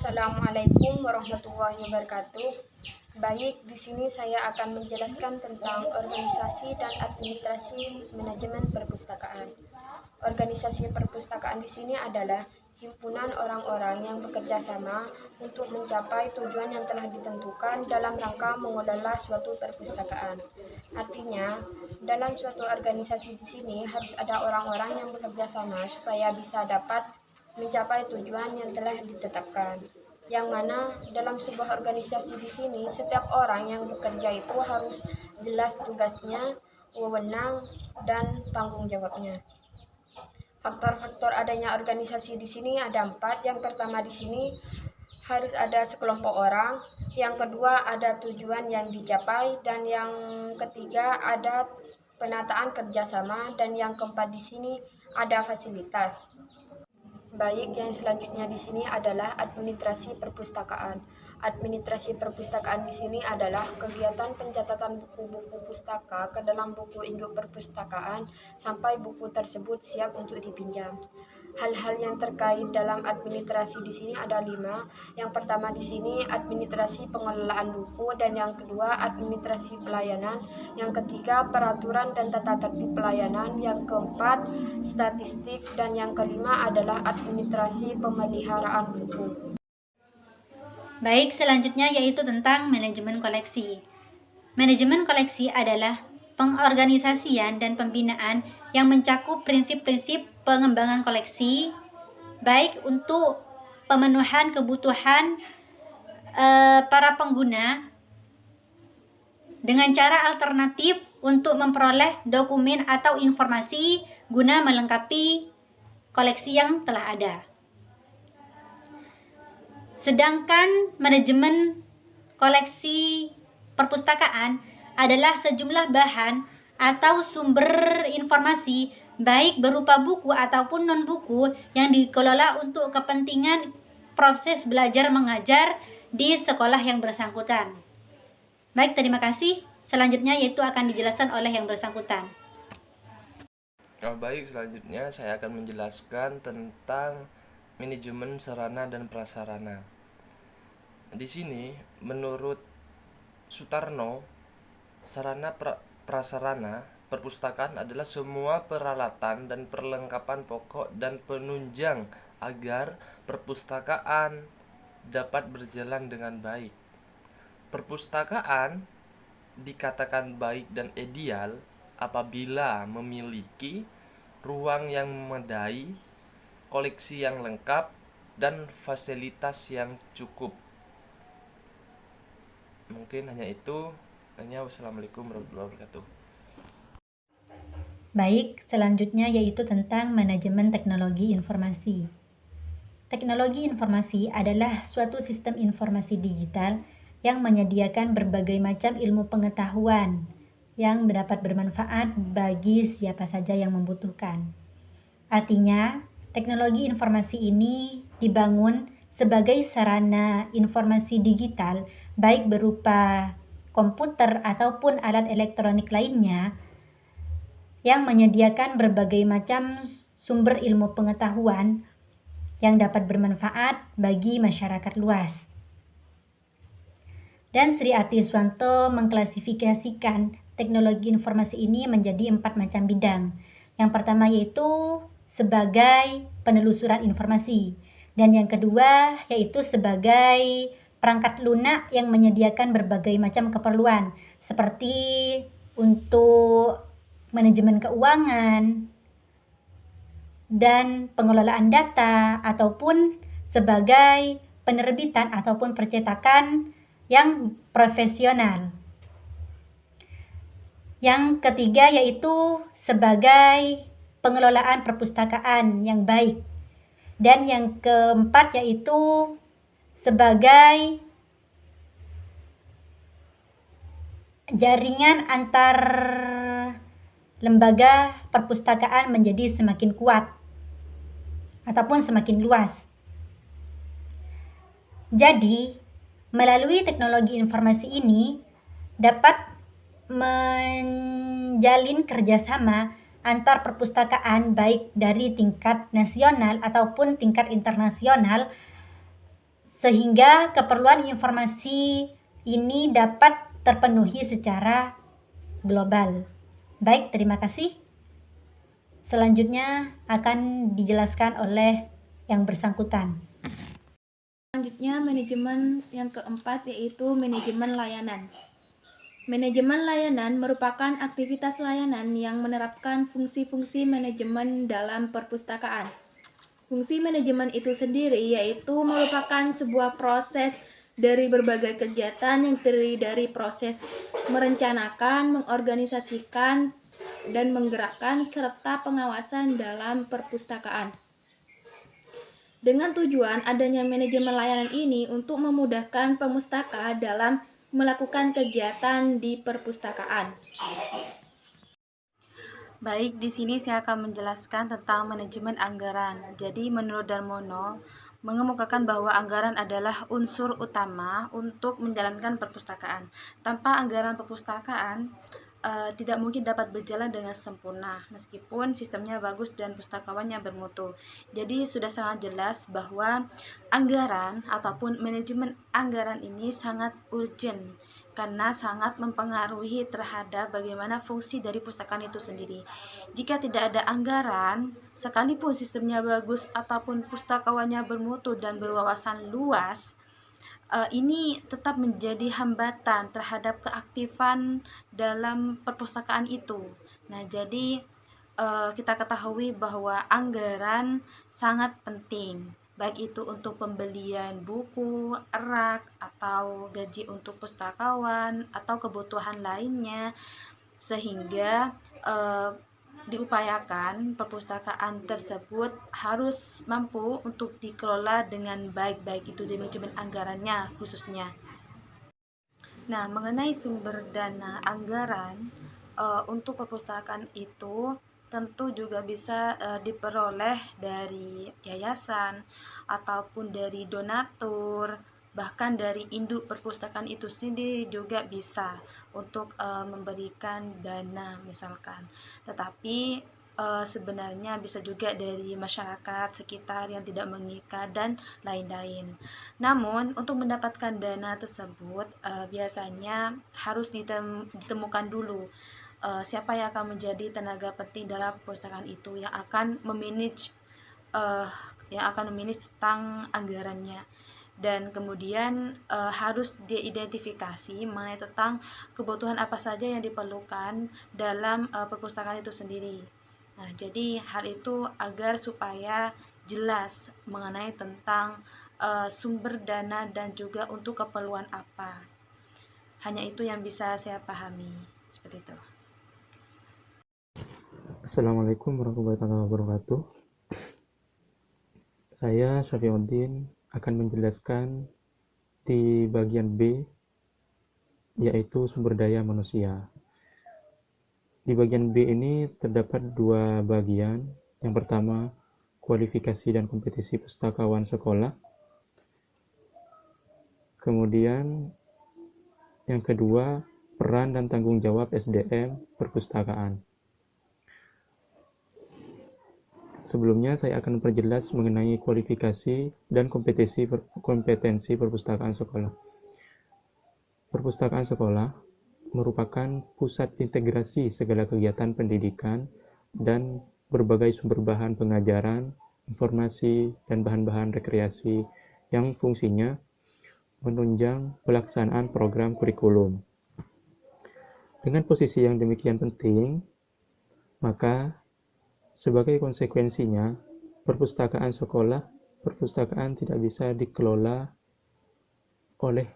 Assalamualaikum warahmatullahi wabarakatuh. Baik, di sini saya akan menjelaskan tentang organisasi dan administrasi manajemen perpustakaan. Organisasi perpustakaan di sini adalah himpunan orang-orang yang bekerja sama untuk mencapai tujuan yang telah ditentukan dalam rangka mengelola suatu perpustakaan. Artinya, dalam suatu organisasi di sini harus ada orang-orang yang bekerja sama supaya bisa dapat mencapai tujuan yang telah ditetapkan. Yang mana dalam sebuah organisasi di sini setiap orang yang bekerja itu harus jelas tugasnya, wewenang, dan tanggung jawabnya. Faktor-faktor adanya organisasi di sini ada 4. Yang pertama di sini harus ada sekelompok orang, yang kedua ada tujuan yang dicapai, dan yang ketiga ada penataan kerjasama, dan yang keempat di sini ada fasilitas. Baik, yang selanjutnya di sini adalah administrasi perpustakaan. Administrasi perpustakaan di sini adalah kegiatan pencatatan buku-buku pustaka ke dalam buku induk perpustakaan sampai buku tersebut siap untuk dipinjam. Hal-hal yang terkait dalam administrasi di sini ada 5. Yang pertama di sini administrasi pengelolaan buku, dan yang kedua administrasi pelayanan, yang ketiga peraturan dan tata tertib pelayanan, yang keempat statistik, dan yang kelima adalah administrasi pemeliharaan buku. Baik, selanjutnya yaitu tentang manajemen koleksi. Manajemen koleksi adalah pengorganisasian dan pembinaan yang mencakup prinsip-prinsip pengembangan koleksi, baik untuk pemenuhan kebutuhan para pengguna dengan cara alternatif untuk memperoleh dokumen atau informasi guna melengkapi koleksi yang telah ada. Sedangkan manajemen koleksi perpustakaan adalah sejumlah bahan atau sumber informasi baik berupa buku ataupun non-buku yang dikelola untuk kepentingan proses belajar mengajar di sekolah yang bersangkutan. Baik, terima kasih. Selanjutnya yaitu akan dijelaskan oleh yang bersangkutan. Baik, selanjutnya saya akan menjelaskan tentang manajemen sarana dan prasarana. Di sini menurut Sutarno, sarana prasarana perpustakaan adalah semua peralatan dan perlengkapan pokok dan penunjang agar perpustakaan dapat berjalan dengan baik. Perpustakaan dikatakan baik dan ideal apabila memiliki ruang yang memadai, koleksi yang lengkap, dan fasilitas yang cukup. Mungkin hanya itu. Wassalamualaikum warahmatullahi wabarakatuh. Baik, selanjutnya yaitu tentang manajemen teknologi informasi. Teknologi informasi adalah suatu sistem informasi digital yang menyediakan berbagai macam ilmu pengetahuan yang dapat bermanfaat bagi siapa saja yang membutuhkan. Artinya, teknologi informasi ini dibangun sebagai sarana informasi digital baik berupa komputer ataupun alat elektronik lainnya yang menyediakan berbagai macam sumber ilmu pengetahuan yang dapat bermanfaat bagi masyarakat luas. Dan Sri Atiswanto mengklasifikasikan teknologi informasi ini menjadi 4 macam bidang. Yang pertama yaitu sebagai penelusuran informasi, dan yang kedua yaitu sebagai perangkat lunak yang menyediakan berbagai macam keperluan seperti untuk manajemen keuangan dan pengelolaan data, ataupun sebagai penerbitan ataupun percetakan yang profesional. Yang ketiga yaitu sebagai pengelolaan perpustakaan yang baik, dan yang keempat yaitu sebagai jaringan antar lembaga perpustakaan menjadi semakin kuat ataupun semakin luas. Jadi, melalui teknologi informasi ini dapat menjalin kerjasama antar perpustakaan baik dari tingkat nasional ataupun tingkat internasional sehingga keperluan informasi ini dapat terpenuhi secara global. Baik, terima kasih. Selanjutnya akan dijelaskan oleh yang bersangkutan. Selanjutnya, manajemen yang keempat yaitu manajemen layanan. Manajemen layanan merupakan aktivitas layanan yang menerapkan fungsi-fungsi manajemen dalam perpustakaan. Fungsi manajemen itu sendiri yaitu merupakan sebuah proses dari berbagai kegiatan yang terdiri dari proses merencanakan, mengorganisasikan, dan menggerakkan serta pengawasan dalam perpustakaan. Dengan tujuan adanya manajemen layanan ini untuk memudahkan pemustaka dalam melakukan kegiatan di perpustakaan. Baik, di sini saya akan menjelaskan tentang manajemen anggaran. Jadi, menurut Darmono, mengemukakan bahwa anggaran adalah unsur utama untuk menjalankan perpustakaan. Tanpa anggaran perpustakaan, tidak mungkin dapat berjalan dengan sempurna, meskipun sistemnya bagus dan pustakawannya bermutu. Jadi, sudah sangat jelas bahwa anggaran ataupun manajemen anggaran ini sangat urgent, karena sangat mempengaruhi terhadap bagaimana fungsi dari perpustakaan itu sendiri. Jika tidak ada anggaran, sekalipun sistemnya bagus ataupun pustakawannya bermutu dan berwawasan luas, ini tetap menjadi hambatan terhadap keaktifan dalam perpustakaan itu. Nah, jadi kita ketahui bahwa anggaran sangat penting, baik itu untuk pembelian buku, rak, atau gaji untuk pustakawan, atau kebutuhan lainnya, sehingga diupayakan perpustakaan tersebut harus mampu untuk dikelola dengan baik, baik itu di manajemen anggarannya khususnya. Nah, mengenai sumber dana anggaran untuk perpustakaan itu tentu juga bisa diperoleh dari yayasan ataupun dari donatur, bahkan dari induk perpustakaan itu sendiri juga bisa untuk memberikan dana misalkan. Tetapi sebenarnya bisa juga dari masyarakat sekitar yang tidak mengikat dan lain-lain. Namun untuk mendapatkan dana tersebut biasanya harus ditemukan dulu siapa yang akan menjadi tenaga penting dalam perpustakaan itu yang akan memanage tentang anggarannya, dan kemudian harus diidentifikasi mengenai tentang kebutuhan apa saja yang diperlukan dalam perpustakaan itu sendiri. Nah, jadi hal itu agar supaya jelas mengenai tentang sumber dana dan juga untuk keperluan apa. Hanya itu yang bisa saya pahami, seperti itu. Assalamualaikum warahmatullahi wabarakatuh. Saya Syafiuddin akan menjelaskan di bagian B, yaitu sumber daya manusia. Di bagian B ini terdapat dua bagian. Yang pertama, kualifikasi dan kompetisi pustakawan sekolah. Kemudian yang kedua, peran dan tanggung jawab SDM perpustakaan. Sebelumnya saya akan memperjelas mengenai kualifikasi dan kompetensi perpustakaan sekolah. Perpustakaan sekolah merupakan pusat integrasi segala kegiatan pendidikan dan berbagai sumber bahan pengajaran, informasi, dan bahan-bahan rekreasi yang fungsinya menunjang pelaksanaan program kurikulum. Dengan posisi yang demikian penting, maka sebagai konsekuensinya, perpustakaan tidak bisa dikelola oleh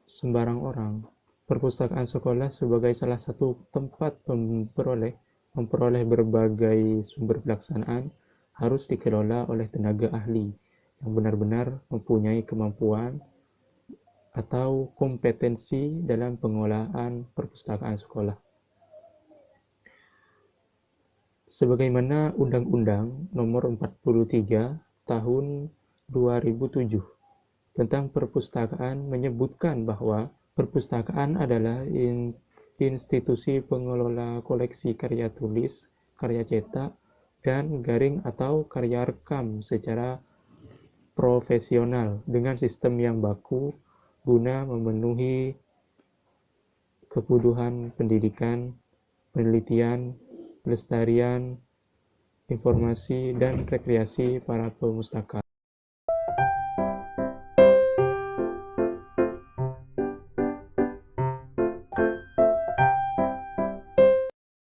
sembarang orang. Perpustakaan sekolah sebagai salah satu tempat memperoleh berbagai sumber pelaksanaan harus dikelola oleh tenaga ahli yang benar-benar mempunyai kemampuan atau kompetensi dalam pengelolaan perpustakaan sekolah. Sebagaimana Undang-Undang Nomor 43 Tahun 2007 tentang perpustakaan menyebutkan bahwa perpustakaan adalah institusi pengelola koleksi karya tulis, karya cetak, dan garing atau karya rekam secara profesional dengan sistem yang baku guna memenuhi kebutuhan pendidikan, penelitian, pelestarian, informasi, dan rekreasi para pemustaka.